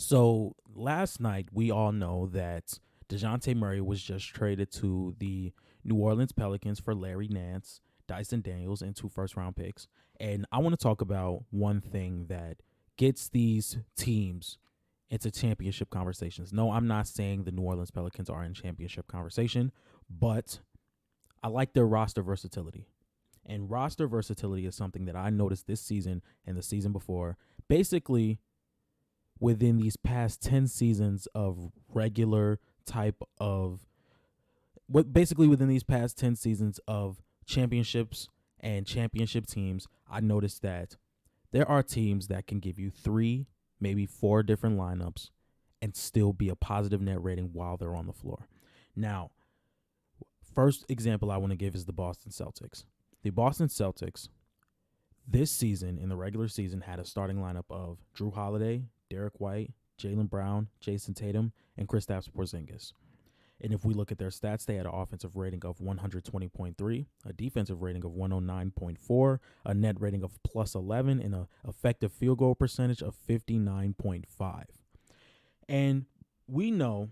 So last night, we all know that DeJounte Murray was just traded to the New Orleans Pelicans for Larry Nance, Dyson Daniels, and 2 first-round picks. And I want to talk about one thing that gets these teams into championship conversations. No, I'm not saying the New Orleans Pelicans are in championship conversation, but I like their roster versatility. And roster versatility is something that I noticed this season and the season before. Basically, within these past 10 seasons of regular type of within these past 10 seasons of championships and championship teams, I noticed that there are teams that can give you 3, maybe 4 different lineups and still be a positive net rating while they're on the floor. Now, first example I want to give is the Boston Celtics. The Boston Celtics this season in the regular season had a starting lineup of Drew Holiday, Derek White, Jaylen Brown, Jason Tatum, and Kristaps Porzingis. And if we look at their stats, they had an offensive rating of 120.3, a defensive rating of 109.4, a net rating of plus 11, and an effective field goal percentage of 59.5. And we know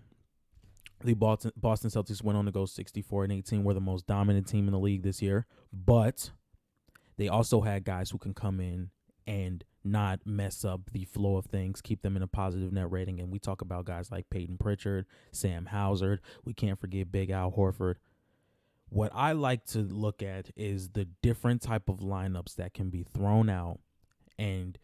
the Boston Celtics went on to go 64-18, were the most dominant team in the league this year, but they also had guys who can come in and not mess up the flow of things, keep them in a positive net rating. And we talk about guys like Peyton Pritchard, Sam Hauser. We can't forget Big Al Horford. What I like to look at is the different type of lineups that can be thrown out, and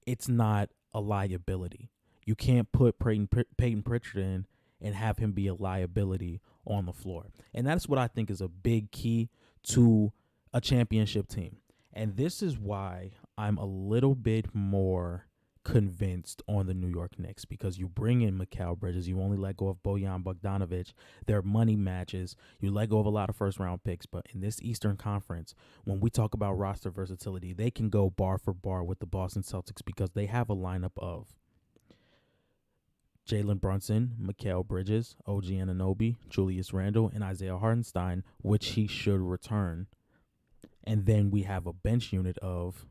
it's not a liability. You can't put Peyton Pritchard in and have him be a liability on the floor. And that's what I think is a big key to a championship team. And this is why I'm a little bit more convinced on the New York Knicks, because you bring in Mikal Bridges, you only let go of Bojan Bogdanovic, their money matches, you let go of a lot of first-round picks. But in this Eastern Conference, when we talk about roster versatility, they can go bar for bar with the Boston Celtics because they have a lineup of Jalen Brunson, Mikal Bridges, OG Anunoby, Julius Randle, and Isaiah Hartenstein, which he should return. And then we have a bench unit of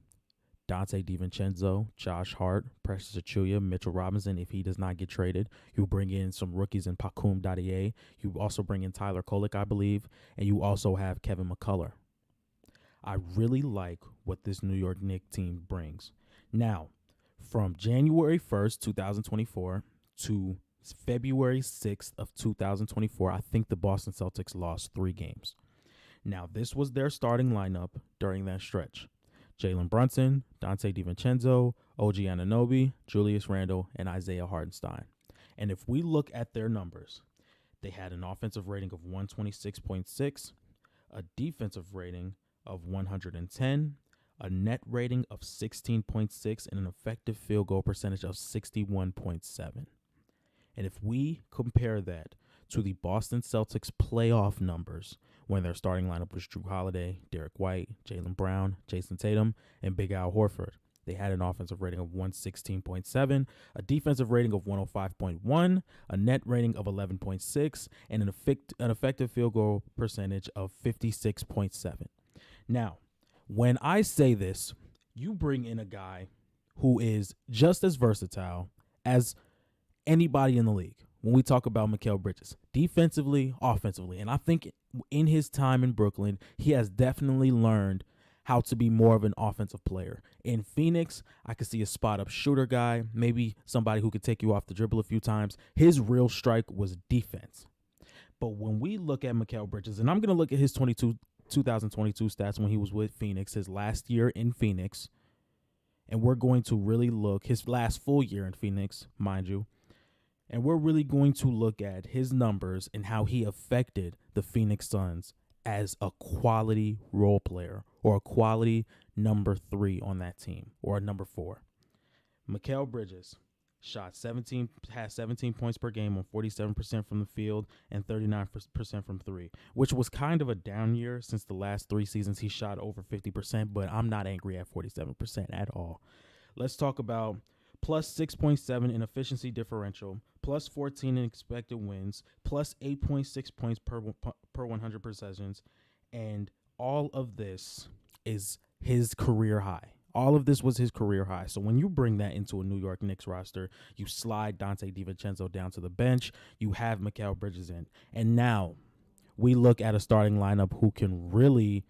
Dante DiVincenzo, Josh Hart, Precious Achiuwa, Mitchell Robinson if he does not get traded. You bring in some rookies in Pakum Dadier. You also bring in Tyler Kolek, I believe. And you also have Kevin McCullough. I really like what this New York Knicks team brings. Now, from January 1st, 2024 to February 6th of 2024, I think the Boston Celtics lost 3 games. Now, this was their starting lineup during that stretch. Jalen Brunson, Dante DiVincenzo, OG Anunoby, Julius Randle, and Isaiah Hartenstein. And if we look at their numbers, they had an offensive rating of 126.6, a defensive rating of 110, a net rating of 16.6, and an effective field goal percentage of 61.7. And if we compare that to the Boston Celtics playoff numbers when their starting lineup was Drew Holiday, Derek White, Jaylen Brown, Jason Tatum, and Big Al Horford, they had an offensive rating of 116.7, a defensive rating of 105.1, a net rating of 11.6, and an effective field goal percentage of 56.7. Now, when I say this, you bring in a guy who is just as versatile as anybody in the league. When we talk about Mikal Bridges, defensively, offensively, and I think in his time in Brooklyn, he has definitely learned how to be more of an offensive player. In Phoenix, I could see a spot-up shooter guy, maybe somebody who could take you off the dribble a few times. His real strike was defense. But when we look at Mikal Bridges, and I'm going to look at his 2022 stats when he was with Phoenix, his last year in Phoenix, and we're going to really look, his last full year in Phoenix, mind you, and we're really going to look at his numbers and how he affected the Phoenix Suns as a quality role player or a quality number 3 on that team or a number 4. Mikal Bridges has 17 points per game on 47% from the field and 39% from 3, which was kind of a down year since the last 3 seasons he shot over 50%, but I'm not angry at 47% at all. Let's talk about plus 6.7 in efficiency differential, plus 14 in expected wins, plus 8.6 points per 100 possessions, and all of this is his career high. All of this was his career high. So when you bring that into a New York Knicks roster, you slide Dante DiVincenzo down to the bench, you have Mikal Bridges in. And now we look at a starting lineup who can really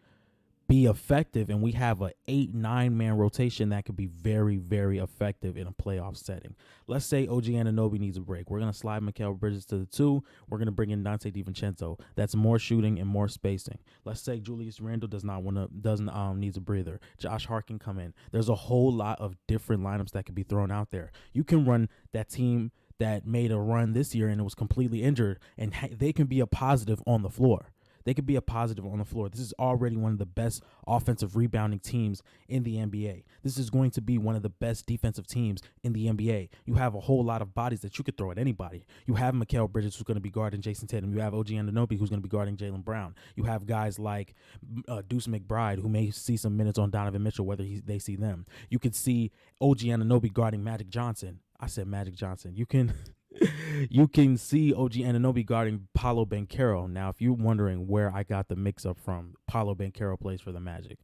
be effective, and we have a 8-9 man rotation that could be very, very effective in a playoff setting. Let's say OG Anunoby needs a break. We're going to slide Mikal Bridges to the 2. We're going to bring in Dante DiVincenzo. That's more shooting and more spacing. Let's say Julius Randle doesn't needs a breather. Josh Hart can come in. There's a whole lot of different lineups that could be thrown out there. You can run that team that made a run this year and it was completely injured, and they can be a positive on the floor. They could be a positive on the floor. This is already one of the best offensive rebounding teams in the NBA. This is going to be one of the best defensive teams in the NBA. You have a whole lot of bodies that you could throw at anybody. You have Mikal Bridges, who's going to be guarding Jason Tatum. You have OG Anunoby, who's going to be guarding Jaylen Brown. You have guys like Deuce McBride, who may see some minutes on Donovan Mitchell, whether they see them. You could see OG Anunoby guarding Magic Johnson. I said Magic Johnson. You can see OG Anunoby guarding Paolo Banchero. Now, if you're wondering where I got the mix-up from, Paolo Banchero plays for the Magic.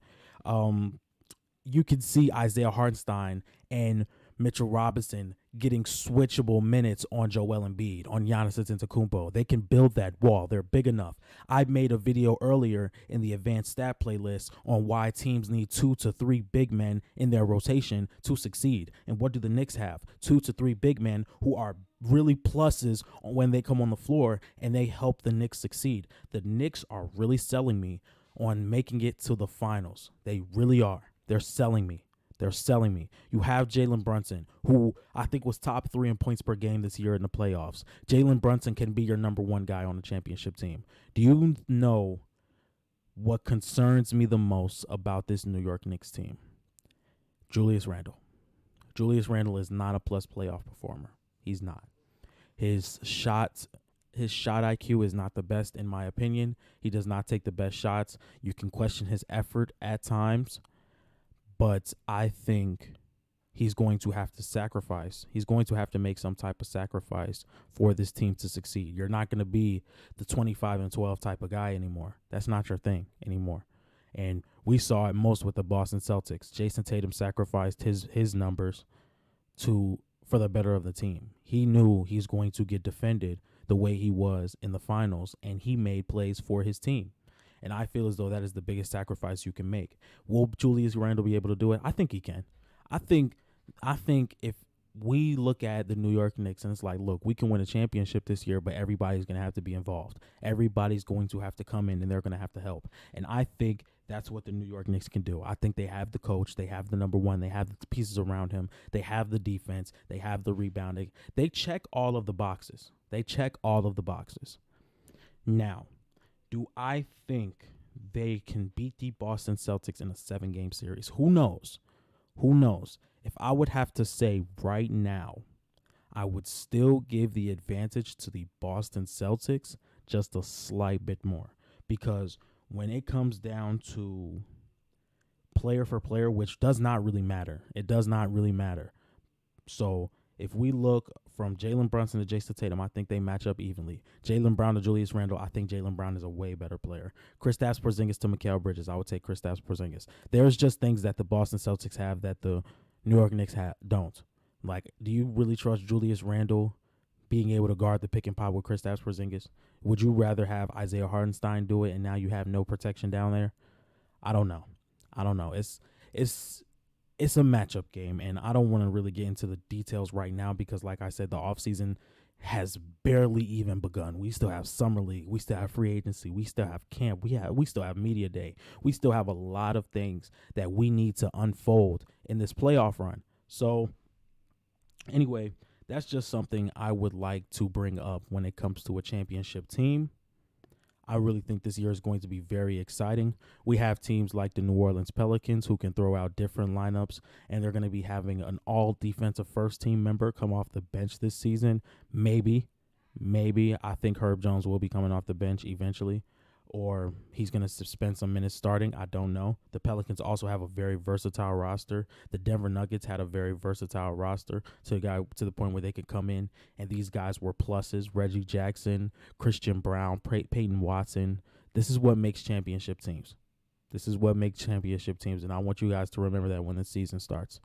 You can see Isaiah Hartenstein and Mitchell Robinson getting switchable minutes on Joel Embiid, on Giannis Antetokounmpo. They can build that wall. They're big enough. I made a video earlier in the advanced stat playlist on why teams need 2 to 3 big men in their rotation to succeed. And what do the Knicks have? 2 to 3 big men who are really pluses when they come on the floor, and they help the Knicks succeed. The Knicks are really selling me on making it to the finals. They really are. They're selling me. They're selling me. You have Jalen Brunson, who I think was top 3 in points per game this year in the playoffs. Jalen Brunson can be your number 1 guy on the championship team. Do you know what concerns me the most about this New York Knicks team? Julius Randle. Julius Randle is not a plus playoff performer. He's not. His shot IQ is not the best, in my opinion. He does not take the best shots. You can question his effort at times, but I think he's going to have to sacrifice. He's going to have to make some type of sacrifice for this team to succeed. You're not going to be the 25-12 type of guy anymore. That's not your thing anymore. And we saw it most with the Boston Celtics. Jason Tatum sacrificed his numbers for the better of the team. He knew he's going to get defended the way he was in the finals, and he made plays for his team. And I feel as though that is the biggest sacrifice you can make. Will Julius Randle be able to do it? I think he can. I think if we look at the New York Knicks and it's like, look, we can win a championship this year, but everybody's going to have to be involved. Everybody's going to have to come in, and they're going to have to help. And I think that's what the New York Knicks can do. I think they have the coach. They have the number 1. They have the pieces around him. They have the defense. They have the rebounding. They check all of the boxes. Now, do I think they can beat the Boston Celtics in a 7-game series? Who knows? If I would have to say right now, I would still give the advantage to the Boston Celtics just a slight bit more, because when it comes down to player for player, which does not really matter. It does not really matter. So if we look from Jalen Brunson to Jason Tatum, I think they match up evenly. Jaylen Brown to Julius Randle, I think Jaylen Brown is a way better player. Kristaps Porzingis to Mikal Bridges, I would take Kristaps Porzingis. There's just things that the Boston Celtics have that the New York Knicks don't. Like, do you really trust Julius Randle being able to guard the pick and pop with Kristaps Porzingis? Would you rather have Isaiah Hartenstein do it and now you have no protection down there? I don't know. It's a matchup game, and I don't want to really get into the details right now because, like I said, the offseason has barely even begun. We still have summer league. We still have free agency. We still have camp. We still have media day. We still have a lot of things that we need to unfold in this playoff run. So anyway, that's just something I would like to bring up when it comes to a championship team. I really think this year is going to be very exciting. We have teams like the New Orleans Pelicans who can throw out different lineups, and they're going to be having an all-defensive first-team member come off the bench this season. Maybe. I think Herb Jones will be coming off the bench eventually, or he's going to spend some minutes starting. I don't know. The Pelicans also have a very versatile roster. The Denver Nuggets had a very versatile roster to the point where they could come in, and these guys were pluses. Reggie Jackson, Christian Brown, Peyton Watson. This is what makes championship teams. This is what makes championship teams, and I want you guys to remember that when the season starts.